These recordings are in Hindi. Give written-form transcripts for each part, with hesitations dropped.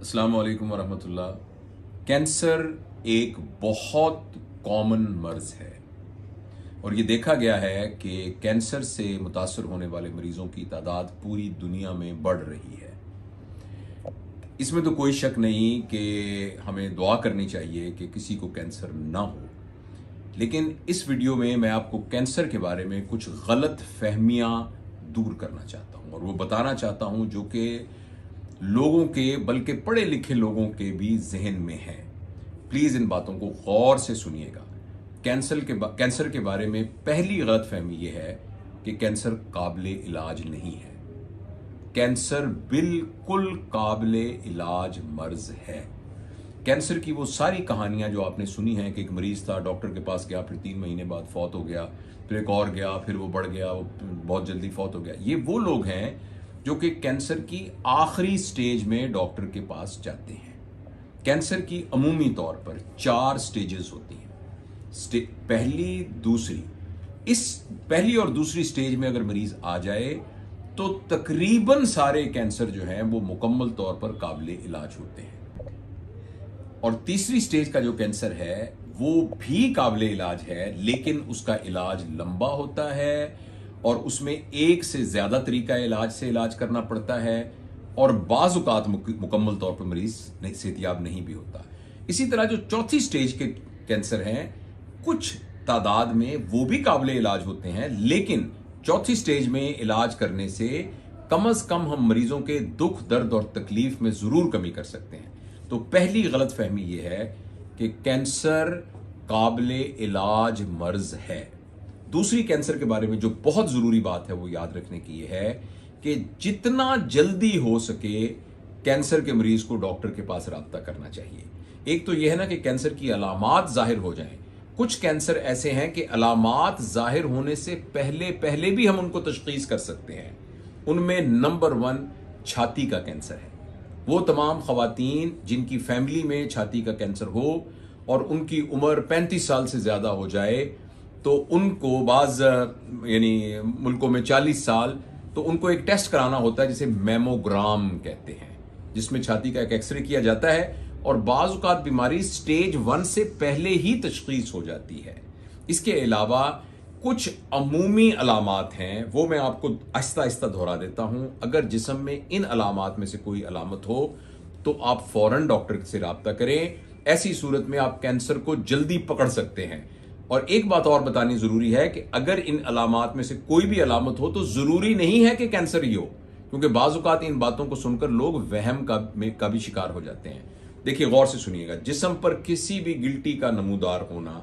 अस्सलाम वालेकुम वरहमतुल्लाह। कैंसर एक बहुत कॉमन मर्ज है और ये देखा गया है कि कैंसर से मुतासर होने वाले मरीजों की तादाद पूरी दुनिया में बढ़ रही है। इसमें तो कोई शक नहीं कि हमें दुआ करनी चाहिए कि किसी को कैंसर ना हो, लेकिन इस वीडियो में मैं आपको कैंसर के बारे में कुछ गलत फहमियां दूर करना चाहता हूं और वो बताना चाहता हूं जो कि लोगों के, बल्कि पढ़े लिखे लोगों के भी जहन में है। प्लीज इन बातों को गौर से सुनिएगा। कैंसर के बारे में पहली गलत फहमी यह है कि कैंसर काबिले इलाज नहीं है। कैंसर बिल्कुल काबिले इलाज मर्ज है। कैंसर की वो सारी कहानियां जो आपने सुनी हैं कि एक मरीज था, डॉक्टर के पास गया, फिर 3 महीने बाद फौत हो गया, फिर एक और गया, फिर वो बढ़ गया, वो बहुत जल्दी फौत हो गया। ये वो लोग हैं जो कि कैंसर की आखिरी स्टेज में डॉक्टर के पास जाते हैं। कैंसर की अमूमी तौर पर 4 स्टेजेस होती हैं। पहली, दूसरी। इस पहली और दूसरी स्टेज में अगर मरीज आ जाए तो तकरीबन सारे कैंसर जो हैं वो मुकम्मल तौर पर काबिले इलाज होते हैं। और तीसरी स्टेज का जो कैंसर है वो भी काबिले इलाज है, लेकिन उसका इलाज लंबा होता है और उसमें एक से ज्यादा तरीका इलाज से इलाज करना पड़ता है और बाज़ औक़ात मुकम्मल तौर पर मरीज सेहतियाब नहीं भी होता। इसी तरह जो चौथी स्टेज के कैंसर हैं, कुछ तादाद में वो भी काबिले इलाज होते हैं, लेकिन चौथी स्टेज में इलाज करने से कम हम मरीजों के दुख, दर्द और तकलीफ में जरूर कमी कर सकते हैं। तो पहली गलत फहमी यह है कि कैंसर काबिले इलाज मर्ज है। दूसरी, कैंसर के बारे में जो बहुत जरूरी बात है वो याद रखने की यह है कि जितना जल्दी हो सके कैंसर के मरीज को डॉक्टर के पास राब्ता करना चाहिए। एक तो यह है ना कि कैंसर की अलामात जाहिर हो जाएं। कुछ कैंसर ऐसे हैं कि अलामात जाहिर होने से पहले भी हम उनको तशखीस कर सकते हैं। उनमें नंबर 1 छाती का कैंसर है। वो तमाम खवातीन जिनकी फैमिली में छाती का कैंसर हो और उनकी उम्र 35 साल से ज्यादा हो जाए तो उनको बाज मुल्कों में 40 साल, तो उनको एक टेस्ट कराना होता है जिसे मेमोग्राम कहते हैं, जिसमें छाती का एक एक्सरे किया जाता है और बाज़ औक़ात बीमारी स्टेज 1 से पहले ही तशखीस हो जाती है। इसके अलावा कुछ अमूमी अलामात हैं, वो मैं आपको आहिस्ता आहिस्ता दोहरा देता हूं। अगर जिस्म में इन अलामात में से कोई अलामत हो तो आप फौरन डॉक्टर से राब्ता करें। ऐसी सूरत में आप कैंसर को जल्दी पकड़ सकते हैं। और एक बात और बतानी जरूरी है कि अगर इन अलामात में से कोई भी अलामत हो तो जरूरी नहीं है कि कैंसर ही हो, क्योंकि बाज़ औक़ात इन बातों को सुनकर लोग वहम का भी शिकार हो जाते हैं। देखिए, गौर से सुनिएगा। जिस्म पर किसी भी गिल्टी का नमूदार होना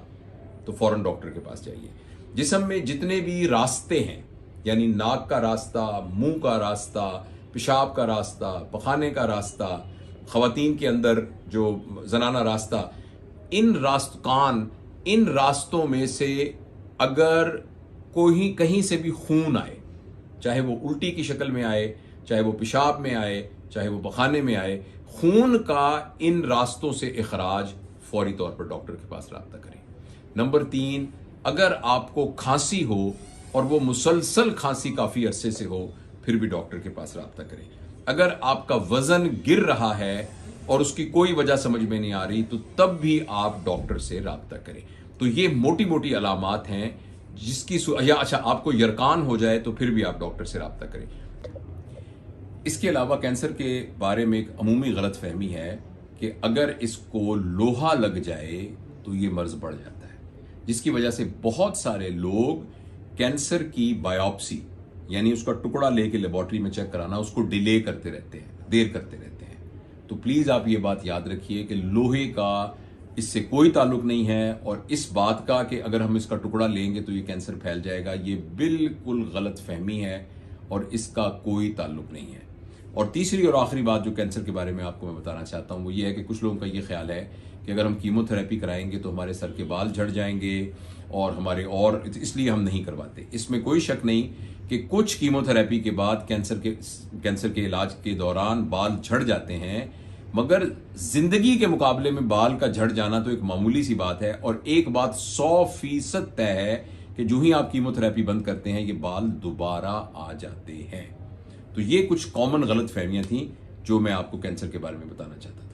तो फौरन डॉक्टर के पास जाइए। जिस्म में जितने भी रास्ते हैं, यानी नाक का रास्ता, मुंह का रास्ता, पेशाब का रास्ता, पखाने का रास्ता, खवातीन के अंदर जो जनाना रास्ता, इन रास्तों में से अगर कोई कहीं से भी खून आए, चाहे वो उल्टी की शक्ल में आए, चाहे वो पेशाब में आए, चाहे वो पखाने में आए, खून का इन रास्तों से इखराज फौरी तौर पर डॉक्टर के पास राब्ता करें। नंबर 3, अगर आपको खांसी हो और वो मुसलसल खांसी काफी अरसे से हो, फिर भी डॉक्टर के पास राब्ता करें। अगर आपका वजन गिर रहा है और उसकी कोई वजह समझ में नहीं आ रही तो तब भी आप डॉक्टर से राब्ता करें। तो ये मोटी मोटी अलामात हैं अच्छा, आपको यरकान हो जाए तो फिर भी आप डॉक्टर से राब्ता करें। इसके अलावा कैंसर के बारे में एक अमूमी गलत फहमी है कि अगर इसको लोहा लग जाए तो ये मर्ज बढ़ जाता है, जिसकी वजह से बहुत सारे लोग कैंसर की बायोप्सी, यानी उसका टुकड़ा लेके लेबोरेटरी में चेक कराना, उसको डिले करते रहते हैं, देर करते रहते हैं। तो प्लीज आप ये बात याद रखिए कि लोहे का इससे कोई ताल्लुक नहीं है, और इस बात का कि अगर हम इसका टुकड़ा लेंगे तो ये कैंसर फैल जाएगा, ये बिल्कुल गलत फहमी है और इसका कोई ताल्लुक नहीं है। और तीसरी और आखिरी बात जो कैंसर के बारे में आपको मैं बताना चाहता हूं वो ये है कि कुछ लोगों का ये ख्याल है कि अगर हम कीमोथेरेपी कराएंगे तो हमारे सर के बाल झड़ जाएंगे और इसलिए हम नहीं करवाते। इसमें कोई शक नहीं कि कुछ कीमोथेरेपी के बाद कैंसर के इलाज के दौरान बाल झड़ जाते हैं, मगर जिंदगी के मुकाबले में बाल का झड़ जाना तो एक मामूली सी बात है। और एक बात 100% तय है कि जो ही आप कीमोथेरेपी बंद करते हैं ये बाल दोबारा आ जाते हैं। तो ये कुछ कॉमन गलत फहमियां थी। जो मैं आपको कैंसर के बारे में बताना चाहता था।